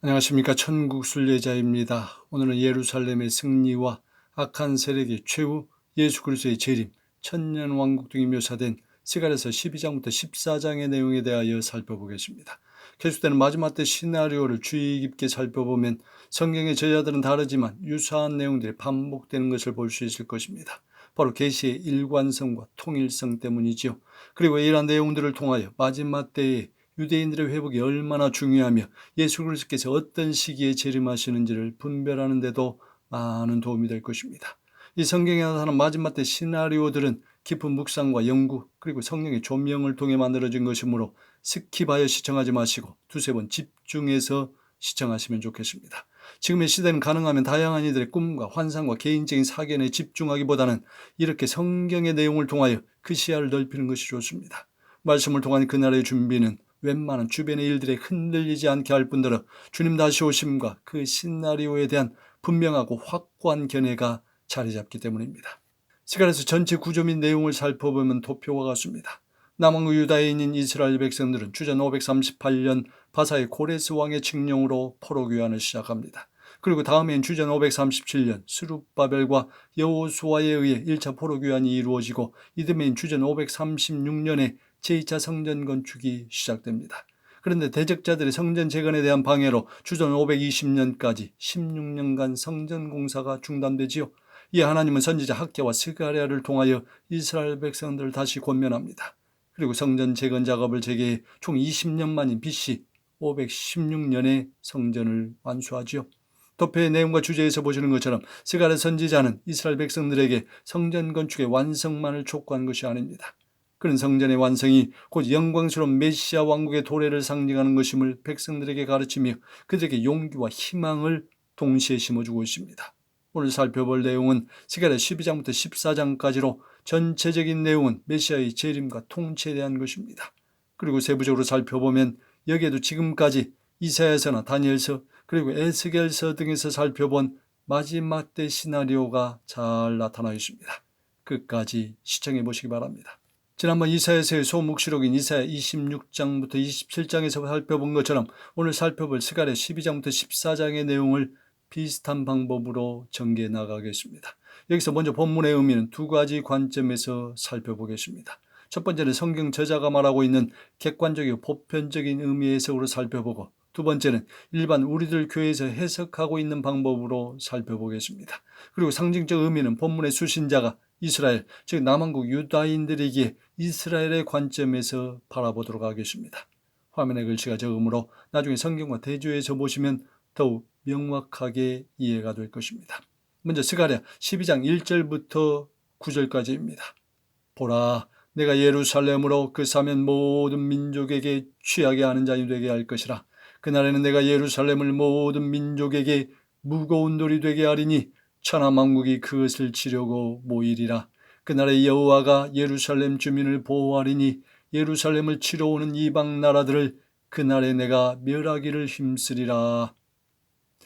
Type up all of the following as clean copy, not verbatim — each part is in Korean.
안녕하십니까. 천국 순례자입니다. 오늘은 예루살렘의 승리와 악한 세력의 최후, 예수 그리스도의 재림, 천년왕국 등이 묘사된 스가랴서 12장부터 14장의 내용에 대하여 살펴보겠습니다. 계속되는 마지막 때 시나리오를 주의 깊게 살펴보면 성경의 저자들은 다르지만 유사한 내용들이 반복되는 것을 볼 수 있을 것입니다. 바로 계시의 일관성과 통일성 때문이지요. 그리고 이러한 내용들을 통하여 마지막 때에 유대인들의 회복이 얼마나 중요하며 예수 그리스도께서 어떤 시기에 재림하시는지를 분별하는 데도 많은 도움이 될 것입니다. 이 성경에 나타난 마지막 때 시나리오들은 깊은 묵상과 연구 그리고 성령의 조명을 통해 만들어진 것이므로 스킵하여 시청하지 마시고 두세 번 집중해서 시청하시면 좋겠습니다. 지금의 시대는 가능하면 다양한 이들의 꿈과 환상과 개인적인 사견에 집중하기보다는 이렇게 성경의 내용을 통하여 그 시야를 넓히는 것이 좋습니다. 말씀을 통한 그날의 준비는 웬만한 주변의 일들에 흔들리지 않게 할 뿐더러 주님 다시 오심과 그 시나리오에 대한 분명하고 확고한 견해가 자리 잡기 때문입니다. 스가랴서 전체 구조 및 내용을 살펴보면 도표와 같습니다. 남왕국 유다인인 이스라엘 백성들은 주전 538년 바사의 고레스 왕의 칙령으로 포로 귀환을 시작합니다. 그리고 다음해인 주전 537년 스룹바벨과 여호수아에 의해 1차 포로 귀환이 이루어지고 이듬해인 주전 536년에 제2차 성전 건축이 시작됩니다. 그런데 대적자들의 성전 재건에 대한 방해로 주전 520년까지 16년간 성전 공사가 중단되지요. 이에 하나님은 선지자 학개와 스가랴를 통하여 이스라엘 백성들을 다시 권면합니다. 그리고 성전 재건 작업을 재개해 총 20년 만인 BC 516년에 성전을 완수하지요. 도표의 내용과 주제에서 보시는 것처럼 스가랴 선지자는 이스라엘 백성들에게 성전 건축의 완성만을 촉구한 것이 아닙니다. 그런 성전의 완성이 곧 영광스러운 메시아 왕국의 도래를 상징하는 것임을 백성들에게 가르치며 그들에게 용기와 희망을 동시에 심어주고 있습니다. 오늘 살펴볼 내용은 스가랴 12장부터 14장까지로 전체적인 내용은 메시아의 재림과 통치에 대한 것입니다. 그리고 세부적으로 살펴보면 여기에도 지금까지 이사야서나 다니엘서 그리고 에스겔서 등에서 살펴본 마지막 때 시나리오가 잘 나타나 있습니다. 끝까지 시청해 보시기 바랍니다. 지난번 이사야서의 소묵시록인 이사야 26장부터 27장에서 살펴본 것처럼 오늘 살펴볼 스가랴 12장부터 14장의 내용을 비슷한 방법으로 전개해 나가겠습니다. 여기서 먼저 본문의 의미는 두 가지 관점에서 살펴보겠습니다. 첫 번째는 성경 저자가 말하고 있는 객관적이고 보편적인 의미의 해석으로 살펴보고 두 번째는 일반 우리들 교회에서 해석하고 있는 방법으로 살펴보겠습니다. 그리고 상징적 의미는 본문의 수신자가 이스라엘, 즉 남한국 유다인들에게 이스라엘의 관점에서 바라보도록 하겠습니다. 화면에 글씨가 적으므로 나중에 성경과 대조해서 보시면 더욱 명확하게 이해가 될 것입니다. 먼저 스가랴 12장 1절부터 9절까지입니다. 보라, 내가 예루살렘으로 그 사면 모든 민족에게 취하게 하는 자이 되게 할 것이라. 그날에는 내가 예루살렘을 모든 민족에게 무거운 돌이 되게 하리니 천하만국이 그것을 치려고 모이리라. 그날에 여호와가 예루살렘 주민을 보호하리니 예루살렘을 치러 오는 이방 나라들을 그날에 내가 멸하기를 힘쓰리라.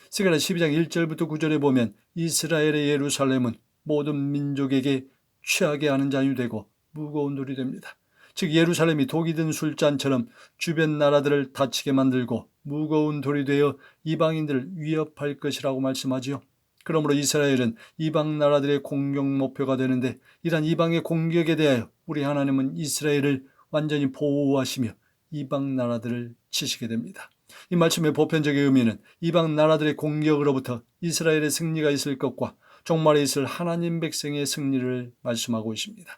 스가랴 12장 1절부터 9절에 보면 이스라엘의 예루살렘은 모든 민족에게 취하게 하는 잔이 되고 무거운 돌이 됩니다. 즉 예루살렘이 독이 든 술잔처럼 주변 나라들을 다치게 만들고 무거운 돌이 되어 이방인들을 위협할 것이라고 말씀하지요. 그러므로 이스라엘은 이방 나라들의 공격 목표가 되는데 이러한 이방의 공격에 대하여 우리 하나님은 이스라엘을 완전히 보호하시며 이방 나라들을 치시게 됩니다. 이 말씀의 보편적인 의미는 이방 나라들의 공격으로부터 이스라엘의 승리가 있을 것과 종말에 있을 하나님 백성의 승리를 말씀하고 있습니다.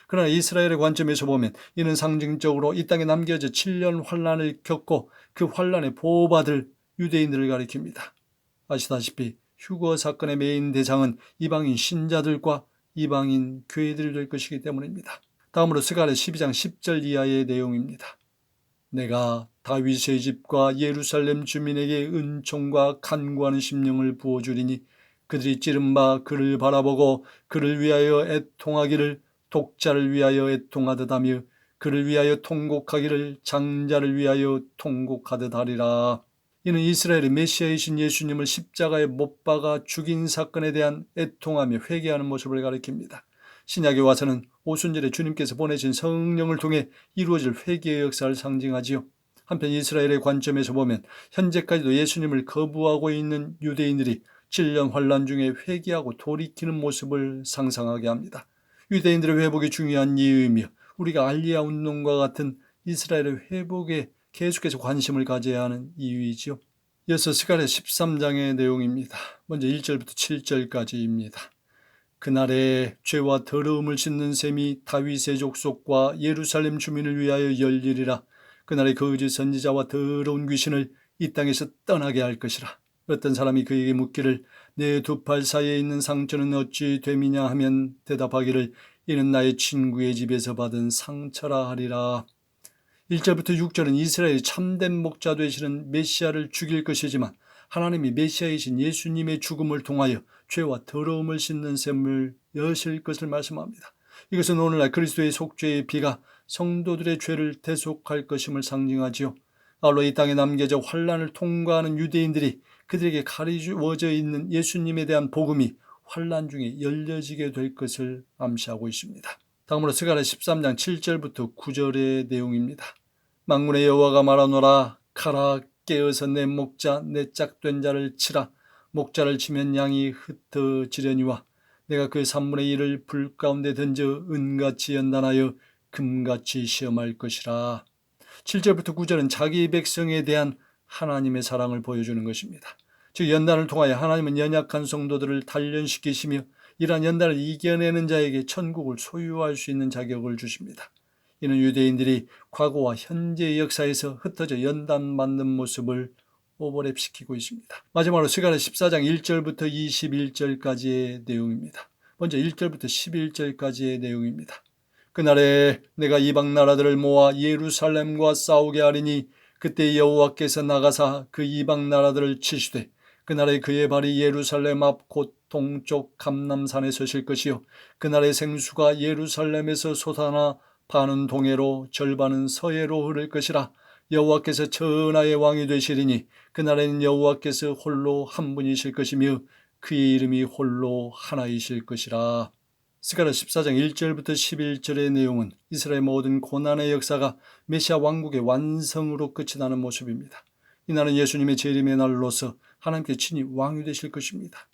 그러나 이스라엘의 관점에서 보면 이는 상징적으로 이 땅에 남겨져 7년 환란을 겪고 그 환란에 보호받을 유대인들을 가리킵니다. 아시다시피 휴거 사건의 메인 대상은 이방인 신자들과 이방인 교회들이 될 것이기 때문입니다. 다음으로 스가랴 12장 10절 이하의 내용입니다. 내가 다윗의 집과 예루살렘 주민에게 은총과 간구하는 심령을 부어주리니 그들이 찌른 바 그를 바라보고 그를 위하여 애통하기를 독자를 위하여 애통하듯 하며 그를 위하여 통곡하기를 장자를 위하여 통곡하듯 하리라. 이는 이스라엘의 메시아이신 예수님을 십자가에 못 박아 죽인 사건에 대한 애통하며 회개하는 모습을 가리킵니다. 신약에 와서는 오순절에 주님께서 보내신 성령을 통해 이루어질 회개의 역사를 상징하지요. 한편 이스라엘의 관점에서 보면 현재까지도 예수님을 거부하고 있는 유대인들이 7년 환란 중에 회개하고 돌이키는 모습을 상상하게 합니다. 유대인들의 회복이 중요한 이유이며 우리가 알리야 운동과 같은 이스라엘의 회복에 계속해서 관심을 가져야 하는 이유이지요. 이어서 스가랴 13장의 내용입니다. 먼저 1절부터 7절까지입니다. 그날에 죄와 더러움을 씻는 셈이 다윗의 족속과 예루살렘 주민을 위하여 열리리라. 그날에 거짓 선지자와 더러운 귀신을 이 땅에서 떠나게 할 것이라. 어떤 사람이 그에게 묻기를 내 두 팔 사이에 있는 상처는 어찌 됨이냐 하면 대답하기를 이는 나의 친구의 집에서 받은 상처라 하리라. 1절부터 6절은 이스라엘이 참된 목자 되시는 메시아를 죽일 것이지만 하나님이 메시아이신 예수님의 죽음을 통하여 죄와 더러움을 씻는 셈을 여실 것을 말씀합니다. 이것은 오늘날 그리스도의 속죄의 피가 성도들의 죄를 대속할 것임을 상징하지요. 아울러 이 땅에 남겨져 환란을 통과하는 유대인들이 그들에게 가리워져 있는 예수님에 대한 복음이 환란 중에 열려지게 될 것을 암시하고 있습니다. 다음으로 스가랴 13장 7절부터 9절의 내용입니다. 만군의 여호와가 말하노라. 가라, 깨어서 내 목자 내 짝된 자를 치라. 목자를 치면 양이 흩어지려니와 내가 그 3분의 1을 불 가운데 던져 은같이 연단하여 금같이 시험할 것이라. 7절부터 9절은 자기 백성에 대한 하나님의 사랑을 보여주는 것입니다. 즉 연단을 통하여 하나님은 연약한 성도들을 단련시키시며 이러한 연단을 이겨내는 자에게 천국을 소유할 수 있는 자격을 주십니다. 이는 유대인들이 과거와 현재의 역사에서 흩어져 연단받는 모습을 오버랩시키고 있습니다. 마지막으로 스가랴 14장 1절부터 21절까지의 내용입니다. 먼저 1절부터 11절까지의 내용입니다. 그날에 내가 이방 나라들을 모아 예루살렘과 싸우게 하리니 그때 여호와께서 나가사 그 이방 나라들을 치시되 그날에 그의 발이 예루살렘 앞 곧 동쪽 감람산에 서실 것이요 그날의 생수가 예루살렘에서 솟아나 반은 동해로 절반은 서해로 흐를 것이라. 여호와께서 천하의 왕이 되시리니 그날에는 여호와께서 홀로 한 분이실 것이며 그의 이름이 홀로 하나이실 것이라. 스가랴 14장 1절부터 11절의 내용은 이스라엘 모든 고난의 역사가 메시아 왕국의 완성으로 끝이 나는 모습입니다. 이날은 예수님의 재림의 날로서 하나님께 친히 왕이 되실 것입니다.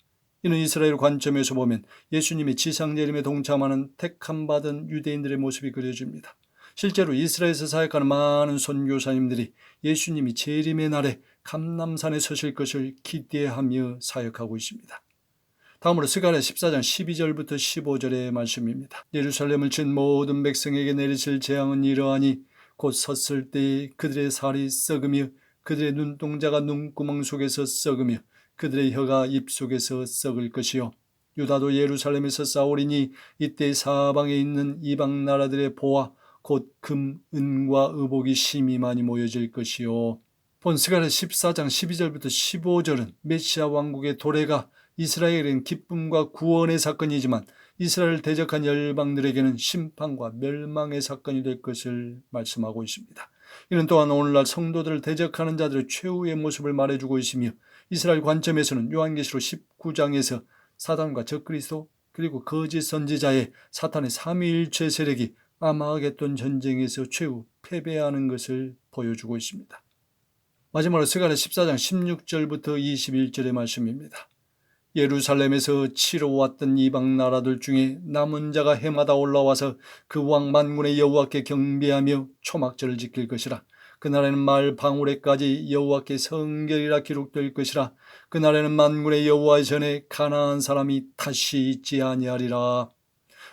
이는 이스라엘 관점에서 보면 예수님의 지상재림에 동참하는 택함받은 유대인들의 모습이 그려집니다. 실제로 이스라엘에서 사역하는 많은 선교사님들이 예수님이 재림의 날에 감람산에 서실 것을 기대하며 사역하고 있습니다. 다음으로 스가랴 14장 12절부터 15절의 말씀입니다. 예루살렘을 친 모든 백성에게 내리실 재앙은 이러하니 곧 섰을 때 그들의 살이 썩으며 그들의 눈동자가 눈구멍 속에서 썩으며 그들의 혀가 입속에서 썩을 것이요 유다도 예루살렘에서 싸우리니 이때 사방에 있는 이방 나라들의 보화 곧 금, 은과 의복이 심히 많이 모여질 것이요. 본 스가랴 14장 12절부터 15절은 메시아 왕국의 도래가 이스라엘은 기쁨과 구원의 사건이지만 이스라엘을 대적한 열방들에게는 심판과 멸망의 사건이 될 것을 말씀하고 있습니다. 이는 또한 오늘날 성도들을 대적하는 자들의 최후의 모습을 말해주고 있으며 이스라엘 관점에서는 요한계시록 19장에서 사단과 적그리스도 그리고 거짓 선지자의 사탄의 삼위일체 세력이 아마겟돈 전쟁에서 최후 패배하는 것을 보여주고 있습니다. 마지막으로 스가랴 14장 16절부터 21절의 말씀입니다. 예루살렘에서 치러 왔던 이방 나라들 중에 남은 자가 해마다 올라와서 그 왕 만군의 여호와께 경배하며 초막절을 지킬 것이라. 그날에는 말 방울에까지 여호와께 성결이라 기록될 것이라. 그날에는 만군의 여호와 전에 가나안 사람이 다시 있지 아니하리라.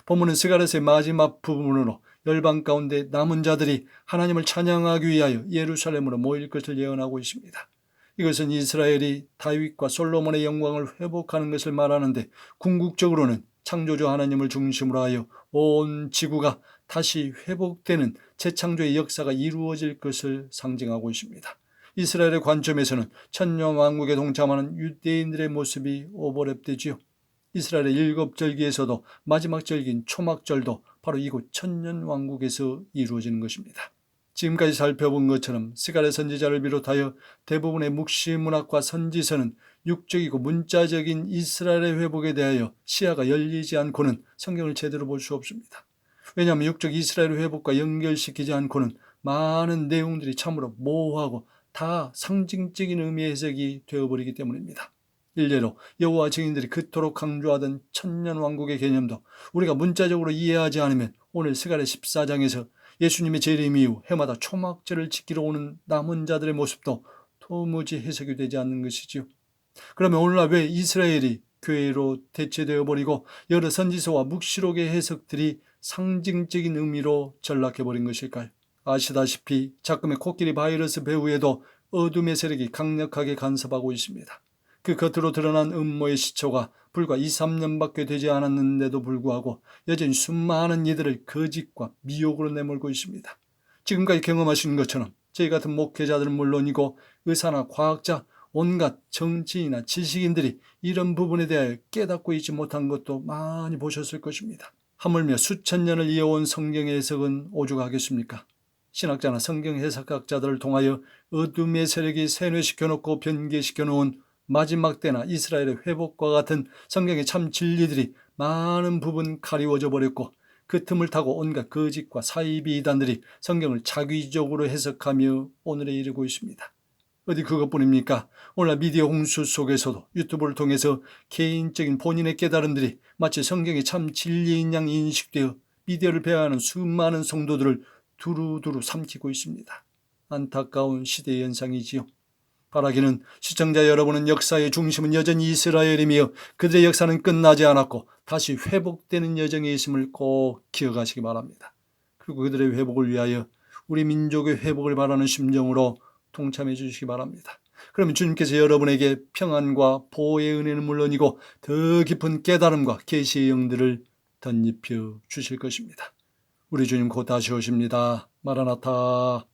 본문은 스가랴서의 마지막 부분으로 열방 가운데 남은 자들이 하나님을 찬양하기 위하여 예루살렘으로 모일 것을 예언하고 있습니다. 이것은 이스라엘이 다윗과 솔로몬의 영광을 회복하는 것을 말하는데 궁극적으로는 창조주 하나님을 중심으로 하여 온 지구가 다시 회복되는 재창조의 역사가 이루어질 것을 상징하고 있습니다. 이스라엘의 관점에서는 천년 왕국에 동참하는 유대인들의 모습이 오버랩되지요. 이스라엘의 7절기에서도 마지막 절기인 초막절도 바로 이곳 천년 왕국에서 이루어지는 것입니다. 지금까지 살펴본 것처럼 스가랴 선지자를 비롯하여 대부분의 묵시 문학과 선지서는 육적이고 문자적인 이스라엘의 회복에 대하여 시야가 열리지 않고는 성경을 제대로 볼 수 없습니다. 왜냐하면 육적 이스라엘 회복과 연결시키지 않고는 많은 내용들이 참으로 모호하고 다 상징적인 의미의 해석이 되어버리기 때문입니다. 일례로 여호와 증인들이 그토록 강조하던 천년왕국의 개념도 우리가 문자적으로 이해하지 않으면 오늘 스가랴 14장에서 예수님의 재림 이후 해마다 초막절을 지키러 오는 남은 자들의 모습도 도무지 해석이 되지 않는 것이지요. 그러면 오늘날 왜 이스라엘이 교회로 대체되어 버리고 여러 선지서와 묵시록의 해석들이 상징적인 의미로 전락해버린 것일까요? 아시다시피 작금의 코끼리 바이러스 배후에도 어둠의 세력이 강력하게 간섭하고 있습니다. 그 겉으로 드러난 음모의 시초가 불과 2, 3년밖에 되지 않았는데도 불구하고 여전히 수많은 이들을 거짓과 미혹으로 내몰고 있습니다. 지금까지 경험하신 것처럼 저희 같은 목회자들은 물론이고 의사나 과학자, 온갖 정치인이나 지식인들이 이런 부분에 대하여 깨닫고 있지 못한 것도 많이 보셨을 것입니다. 하물며 수천 년을 이어온 성경의 해석은 오죽하겠습니까? 신학자나 성경 해석학자들을 통하여 어둠의 세력이 세뇌시켜놓고 변개시켜놓은 마지막 때나 이스라엘의 회복과 같은 성경의 참 진리들이 많은 부분 가리워져 버렸고 그 틈을 타고 온갖 거짓과 사이비 이단들이 성경을 자기적으로 해석하며 오늘에 이르고 있습니다. 어디 그것뿐입니까? 오늘날 미디어 홍수 속에서도 유튜브를 통해서 개인적인 본인의 깨달음들이 마치 성경의 참 진리인 양 인식되어 미디어를 배회하는 수많은 성도들을 두루두루 삼키고 있습니다. 안타까운 시대의 현상이지요. 바라기는 시청자 여러분은 역사의 중심은 여전히 이스라엘이며 그들의 역사는 끝나지 않았고 다시 회복되는 여정에 있음을 꼭 기억하시기 바랍니다. 그리고 그들의 회복을 위하여 우리 민족의 회복을 바라는 심정으로 동참해 주시기 바랍니다. 그러면 주님께서 여러분에게 평안과 보호의 은혜는 물론이고 더 깊은 깨달음과 계시의 영들을 덧입혀 주실 것입니다. 우리 주님 곧 다시 오십니다. 마라나타.